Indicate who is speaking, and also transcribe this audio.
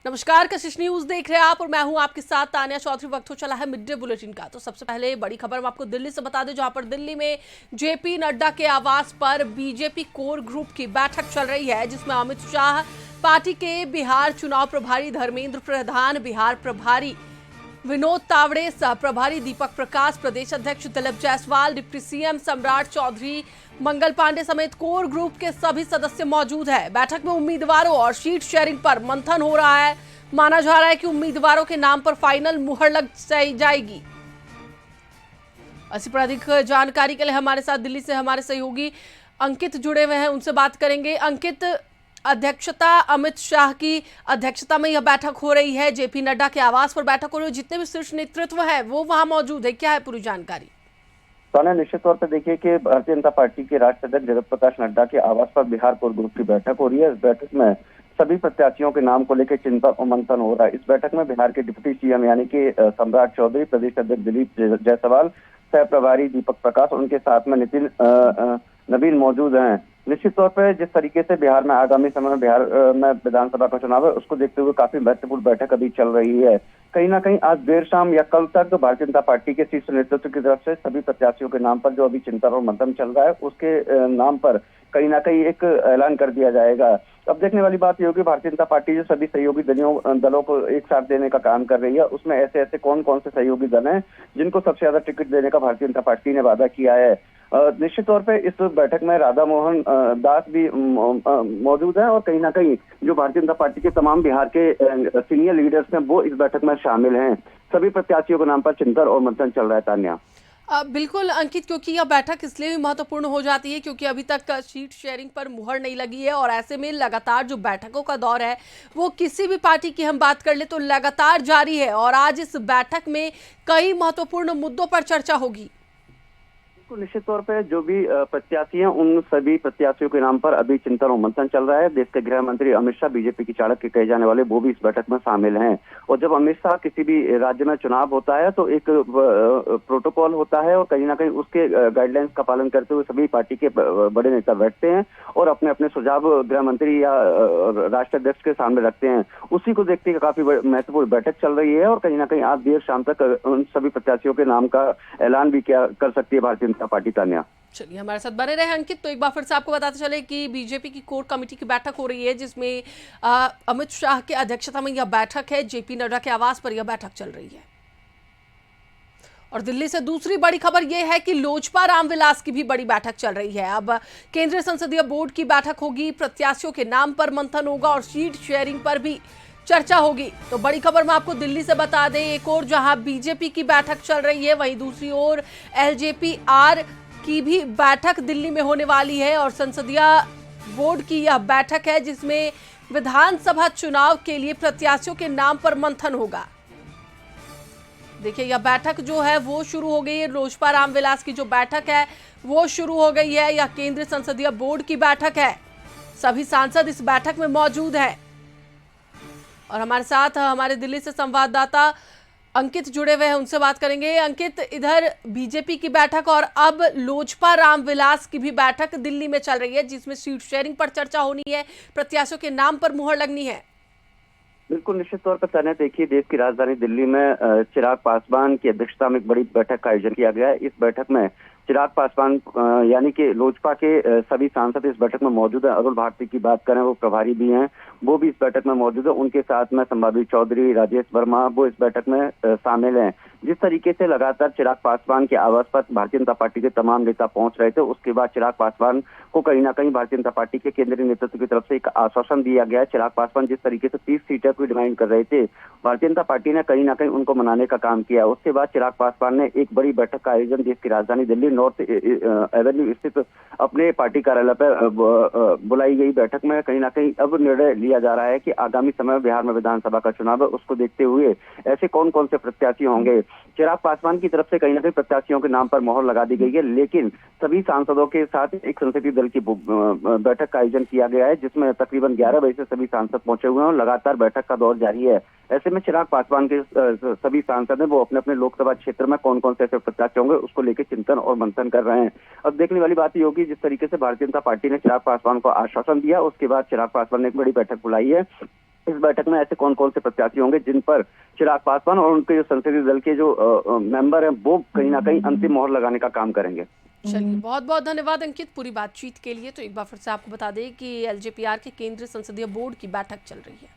Speaker 1: नमस्कार, कशिश न्यूज देख रहे हैं आप और मैं हूं आपके साथ तानिया चौधरी। वक्त हो चला है मिड डे बुलेटिन का। तो सबसे पहले बड़ी खबर हम आपको दिल्ली से बता दें, जहां पर दिल्ली में जेपी नड्डा के आवास पर बीजेपी कोर ग्रुप की बैठक चल रही है, जिसमें अमित शाह, पार्टी के बिहार चुनाव प्रभारी धर्मेंद्र प्रधान, बिहार प्रभारी विनोद तावड़े, सह प्रभारी दीपक प्रकाश, प्रदेश अध्यक्ष दिलीप जायसवाल, डिप्टी सीएम सम्राट चौधरी, मंगल पांडे समेत कोर ग्रुप के सभी सदस्य मौजूद हैं। बैठक में उम्मीदवारों और सीट शेयरिंग पर मंथन हो रहा है। माना जा रहा है कि उम्मीदवारों के नाम पर फाइनल मुहर लग जाएगी। इसी पर अधिक जानकारी के लिए हमारे साथ दिल्ली से हमारे सहयोगी अंकित जुड़े हुए हैं, उनसे बात करेंगे। अंकित, अध्यक्षता अमित शाह की अध्यक्षता में यह बैठक हो रही है, जेपी नड्डा के आवास पर बैठक हो रही है। जितने भी शीर्ष नेतृत्व है वो वहां मौजूद है, क्या है पूरी जानकारी?
Speaker 2: तो निश्चित तौर पर देखिए कि भारतीय जनता पार्टी के राष्ट्रीय अध्यक्ष जगत प्रकाश नड्डा के आवास पर बिहार कोर ग्रुप की बैठक हो रही है। इस बैठक में सभी प्रत्याशियों के नाम को लेकर चिंतन और मंथन हो रहा है। इस बैठक में बिहार के डिप्टी सीएम यानी कि सम्राट चौधरी, प्रदेश अध्यक्ष दिलीप जायसवाल, सह प्रभारी दीपक प्रकाश और उनके साथ में नितिन नवीन मौजूद हैं। निश्चित तौर पर जिस तरीके से बिहार में आगामी समय में बिहार में विधानसभा का चुनाव है, उसको देखते हुए काफी महत्वपूर्ण बैठक अभी चल रही है। कहीं ना कहीं आज देर शाम या कल तक तो भारतीय जनता पार्टी के शीर्ष नेतृत्व की तरफ से सभी प्रत्याशियों के नाम पर जो अभी चिंतन और मंथन चल रहा है, उसके नाम पर कहीं ना कहीं एक ऐलान कर दिया जाएगा। अब देखने वाली बात यह होगी, भारतीय जनता पार्टी जो सभी सहयोगी दलों को एक साथ देने का काम कर रही है, उसमें ऐसे ऐसे कौन कौन से सहयोगी दल हैं जिनको सबसे ज्यादा टिकट देने का भारतीय जनता पार्टी ने वादा किया है। निश्चित तौर पे इस बैठक में राधा मोहन दास भी मौजूद है और कहीं ना कहीं जो भारतीय जनता पार्टी के तमाम बिहार के सीनियर लीडर्स हैं वो इस बैठक में शामिल हैं। सभी प्रत्याशियों के नाम पर चिंतन और मंथन चल रहा है। तान्या,
Speaker 1: बिल्कुल अंकित, क्योंकि यह बैठक इसलिए भी महत्वपूर्ण हो जाती है क्योंकि अभी तक सीट शेयरिंग पर मुहर नहीं लगी है और ऐसे में लगातार जो बैठकों का दौर है वो किसी भी पार्टी की हम बात कर ले तो लगातार जारी है और आज इस बैठक में कई महत्वपूर्ण मुद्दों पर चर्चा होगी।
Speaker 2: तो निश्चित तौर पे जो भी प्रत्याशी हैं उन सभी प्रत्याशियों के नाम पर अभी चिंतन और मंथन चल रहा है। देश के गृह मंत्री अमित शाह, बीजेपी की चाणक्य के कहे जाने वाले, वो भी इस बैठक में शामिल हैं। और जब अमित शाह किसी भी राज्य में चुनाव होता है तो एक प्रोटोकॉल होता है और कहीं ना कहीं उसके गाइडलाइंस का पालन करते हुए सभी पार्टी के बड़े नेता बैठते हैं और अपने अपने सुझाव गृह मंत्री या राष्ट्रीय अध्यक्ष के सामने रखते हैं। उसी को देखते हुए काफी महत्वपूर्ण बैठक चल रही है और कहीं ना कहीं आज देर शाम तक उन सभी प्रत्याशियों के नाम का ऐलान भी क्या कर सकती है भारतीय जनता पार्टी। तान्या,
Speaker 1: चलिए हमारे साथ बने रहे अंकित। तो एक बार फिर से आपको बताते चले कि बीजेपी की कोर कमेटी की बैठक हो रही है, जिसमें अमित शाह की अध्यक्षता में यह बैठक है। जेपी नड्डा के आवास पर यह बैठक चल रही है। और दिल्ली से दूसरी बड़ी खबर यह है कि लोजपा रामविलास की भी बड़ी बैठक चल रही है। अब केंद्रीय संसदीय बोर्ड की बैठक होगी, प्रत्याशियों के नाम पर मंथन होगा और सीट शेयरिंग पर भी चर्चा होगी। तो बड़ी खबर मैं आपको दिल्ली से बता दें, एक और जहां बीजेपी की बैठक चल रही है, वहीं दूसरी ओर एलजेपी आर की भी बैठक दिल्ली में होने वाली है और संसदीय बोर्ड की यह बैठक है जिसमें विधानसभा चुनाव के लिए प्रत्याशियों के नाम पर मंथन होगा। देखिए यह बैठक जो है वो शुरू हो गई है। लोजपा रामविलास की जो बैठक है वो शुरू हो गई है। यह केंद्रीय संसदीय बोर्ड की बैठक है। सभी सांसद इस बैठक में मौजूद हैं और हमारे साथ हमारे दिल्ली से संवाददाता अंकित जुड़े हुए हैं, उनसे बात करेंगे। अंकित, इधर बीजेपी की बैठक और अब लोजपा रामविलास की भी बैठक दिल्ली में चल रही है, जिसमें सीट शेयरिंग पर चर्चा होनी है, प्रत्याशियों के नाम पर मुहर लगनी है।
Speaker 2: बिल्कुल निश्चित तौर पर तान्या, देखिए देश की राजधानी दिल्ली में चिराग पासवान की अध्यक्षता में एक बड़ी बैठक का आयोजन किया गया है। इस बैठक में चिराग पासवान यानी कि लोजपा के सभी सांसद इस बैठक में मौजूद है। अरुण भारती की बात करें, वो प्रभारी भी हैं, वो भी इस बैठक में मौजूद है। उनके साथ में संभाजी चौधरी, राजेश वर्मा, वो इस बैठक में शामिल हैं। जिस तरीके से लगातार चिराग पासवान के आवास पर भारतीय जनता पार्टी के तमाम नेता पहुंच रहे थे, उसके बाद चिराग पासवान को कहीं ना कहीं भारतीय जनता पार्टी के केंद्रीय नेतृत्व की तरफ से एक आश्वासन दिया गया है। चिराग पासवान जिस तरीके से 30 सीटों की डिमांड कर रहे थे, भारतीय जनता पार्टी ने कहीं ना कहीं उनको मनाने का काम किया। उसके बाद चिराग पासवान ने एक बड़ी बैठक का आयोजन देश की राजधानी दिल्ली नॉर्थ एवेन्यू स्थित अपने पार्टी कार्यालय पर बुलाई गई बैठक में कहीं ना कहीं अब निर्णय लिया जा रहा है कि आगामी समय में बिहार में विधानसभा का चुनाव है, उसको देखते हुए ऐसे कौन कौन से प्रत्याशी होंगे। चिराग पासवान की तरफ से कहीं ना कहीं प्रत्याशियों के नाम पर मोहर लगा दी गई है, लेकिन सभी सांसदों के साथ एक संसदीय दल की बैठक का आयोजन किया गया है, जिसमें तकरीबन 11 बजे से सभी सांसद पहुंचे हुए हैं और लगातार बैठक का दौर जारी है। ऐसे में चिराग पासवान के सभी सांसद हैं, वो अपने अपने लोकसभा क्षेत्र में कौन कौन से ऐसे प्रत्याशी होंगे उसको लेकर चिंतन और मंथन कर रहे हैं। अब देखने वाली बात ये होगी, जिस तरीके से भारतीय जनता पार्टी ने चिराग पासवान को आश्वासन दिया, उसके बाद चिराग पासवान ने एक बड़ी बैठक बुलाई है इस बैठक में ऐसे कौन कौन से प्रत्याशी होंगे जिन पर चिराग पासवान और उनके जो संसदीय दल के जो मेंबर हैं वो कहीं ना कहीं अंतिम मोहर लगाने का काम करेंगे।
Speaker 1: चलिए, बहुत बहुत धन्यवाद अंकित पूरी बातचीत के लिए। तो एक बार फिर से आपको बता दें कि एलजेपीआर के केंद्रीय संसदीय बोर्ड की बैठक चल रही है।